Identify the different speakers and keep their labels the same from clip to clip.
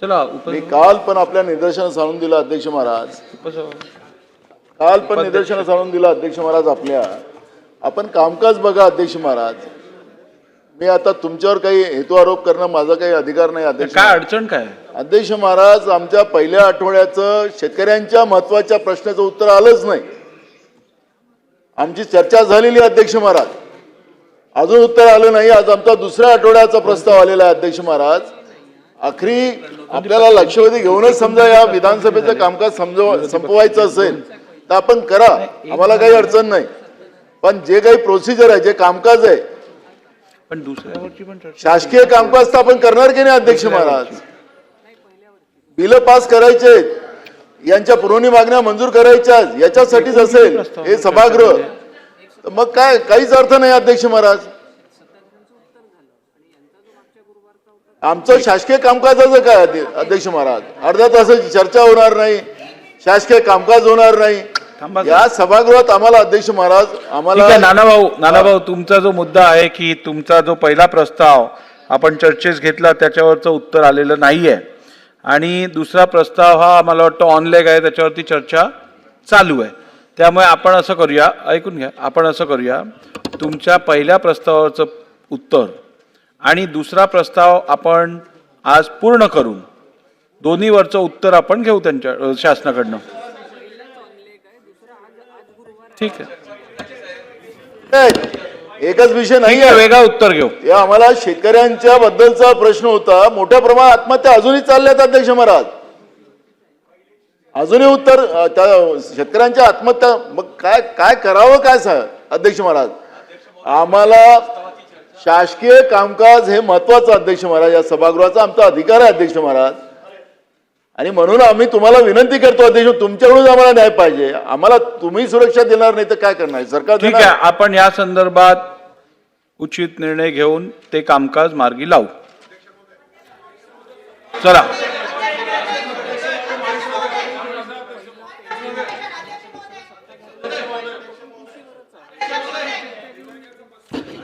Speaker 1: चला
Speaker 2: मी काल पण आपल्या निदर्शनास आणून दिलं अध्यक्ष महाराज, काल पण निदर्शनास आणून दिलं अध्यक्ष महाराज आपल्या. आपण कामकाज बघा अध्यक्ष महाराज. मी आता तुमच्यावर काही हेतू आरोप करणं माझा काही अधिकार नाही अध्यक्ष.
Speaker 1: काय अडचण काय
Speaker 2: अध्यक्ष महाराज, आमच्या पहिल्या आठवड्याचं शेतकऱ्यांच्या महत्वाच्या प्रश्नाचं उत्तर आलंच नाही. आमची चर्चा झालेली अध्यक्ष महाराज, अजून उत्तर आलं नाही. आज आमचा दुसऱ्या आठवड्याचा प्रस्ताव आलेला आहे अध्यक्ष महाराज. आखरी आपल्याला लक्षवेधी घेऊनच समजा या विधानसभेचं कामकाज संपवायचं असेल तर आपण करा, आम्हाला काही अडचण नाही. पण जे काही प्रोसिजर आहे, जे कामकाज आहे,
Speaker 1: पण दुसऱ्यावरची पण
Speaker 2: शासकीय कामकाज तर आपण करणार की नाही अध्यक्ष महाराज. बिल पास करायचे, यांच्या पुरवणी मागण्या मंजूर करायच्या, याच्यासाठीच असेल हे सभागृह. मग काय काहीच अर्थ नाही अध्यक्ष महाराज. आमचं शासकीय कामकाजाचं काय अध्यक्ष महाराज. अर्ध्या तासाची चर्चा होणार नाही, शासकीय कामकाज होणार नाही या सभागृहात. आम्हाला अध्यक्ष महाराज, आम्हाला
Speaker 1: नानाभाऊ तुमचा जो मुद्दा आहे की तुमचा जो पहिला प्रस्ताव आपण चर्चेस घेतला त्याच्यावरचं उत्तर आलेलं नाहीये आणि दुसरा प्रस्ताव हा मला वाटतं ऑनलाईन आहे, त्याच्यावरती चर्चा चालू आहे. त्यामुळे आपण असं करूया, ऐकून घ्या, आपण असं करूया, तुमच्या पहिल्या प्रस्तावाचं उत्तर आणि दुसरा प्रस्ताव आपण आज पूर्ण करून दोन्हीवरचं उत्तर आपण घेऊ त्यांच्या शासनाकडनं. ठीक आहे,
Speaker 2: एकच विषय नाही
Speaker 1: आहे, वेगळा उत्तर घेऊ.
Speaker 2: आम्हाला शेतकऱ्यांच्या बद्दलचा प्रश्न होता. मोठ्या प्रमाणात आत्महत्या अजूनही चालल्यात अध्यक्ष महाराज. अजूनही उत्तर शेतकऱ्यांच्या आत्महत्या. मग काय काय करावं काय अध्यक्ष महाराज. आम्हाला शासकीय कामकाज हे महत्वाचं अध्यक्ष महाराज. या सभागृहाचा आमचा अधिकार आहे अध्यक्ष महाराज. आणि म्हणून आम्ही तुम्हाला विनंती करतो अध्यक्ष, तुमच्याकडून आम्हाला न्याय पाहिजे. आम्हाला तुम्ही सुरक्षा देणार नाही तर काय करणार सरकार.
Speaker 1: ठीक आहे, आपण या संदर्भात उचित निर्णय घेऊन ते कामकाज मार्गी लावू. चला,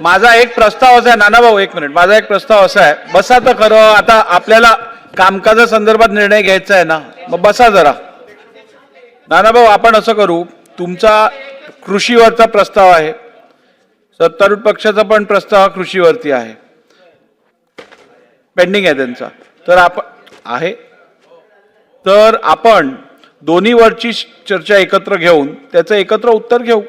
Speaker 1: माझा एक प्रस्ताव असा आहे नानाभाऊ, एक मिनिट, माझा एक प्रस्ताव असा आहे. बसा तर खरं, आता आपल्याला कामकाजा संदर्भात निर्णय घ्यायचा आहे ना, मग बसा जरा. नानाभाऊ, आपण असं करू, तुमचा कृषीवरचा प्रस्ताव आहे, सत्तारूढ पक्षाचा पण प्रस्ताव कृषीवरती आहे, पेंडिंग आहे त्यांचा. तर आपण दोन्हीवरची चर्चा एकत्र घेऊन त्याचं एकत्र उत्तर घेऊ.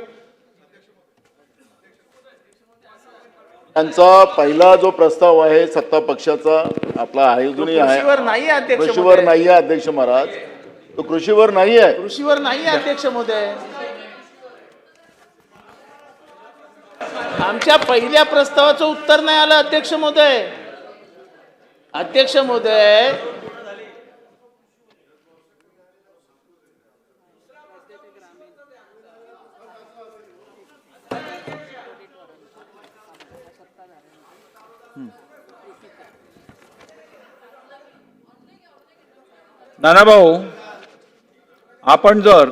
Speaker 2: त्यांचा पहिला जो प्रस्ताव आहे सत्ता पक्षाचा आपला आहे, अजूनही आहे, कृषीवर नाही आहे अध्यक्ष महाराज. तो कृषीवर नाही आहे,
Speaker 3: कृषीवर नाही आहे अध्यक्ष महोदय. आमच्या पहिल्या प्रस्तावाचं उत्तर नाही आलं अध्यक्ष महोदय. अध्यक्ष महोदय,
Speaker 1: नानाभाऊ, आपण जर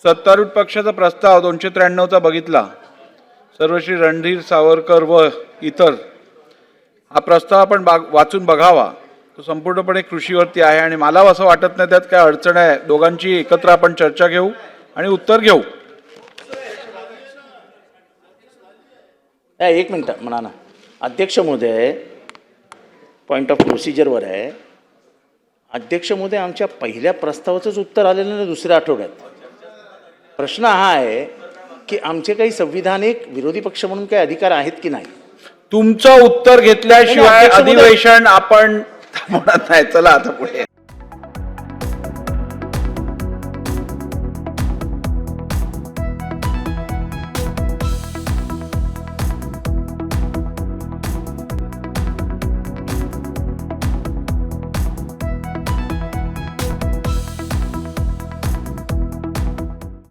Speaker 1: सत्तारूढ पक्षाचा प्रस्ताव 293चा बघितला, सर्वश्री रणधीर सावरकर व इतर, हा प्रस्ताव आपण वाचून बघावा. तो संपूर्णपणे कृषीवरती आहे आणि मला असं वाटत नाही त्यात काय अडचण आहे. दोघांची एकत्र आपण चर्चा घेऊ आणि उत्तर घेऊ.
Speaker 3: एक मिनिट म्हणा ना अध्यक्ष महोदय, पॉइंट ऑफ प्रोसिजरवर आहे. अध्यक्ष महोदय, आमच्या पहिल्या प्रस्तावाचंच उत्तर आलेलं नाही दुसऱ्या आठवड्यात. प्रश्न हा आहे की आमचे काही संविधानिक विरोधी पक्ष म्हणून काही अधिकार आहेत की नाही.
Speaker 1: तुमचं उत्तर घेतल्याशिवाय अधिवेशन आपण थांबवणार नाही. चला आता पुढे.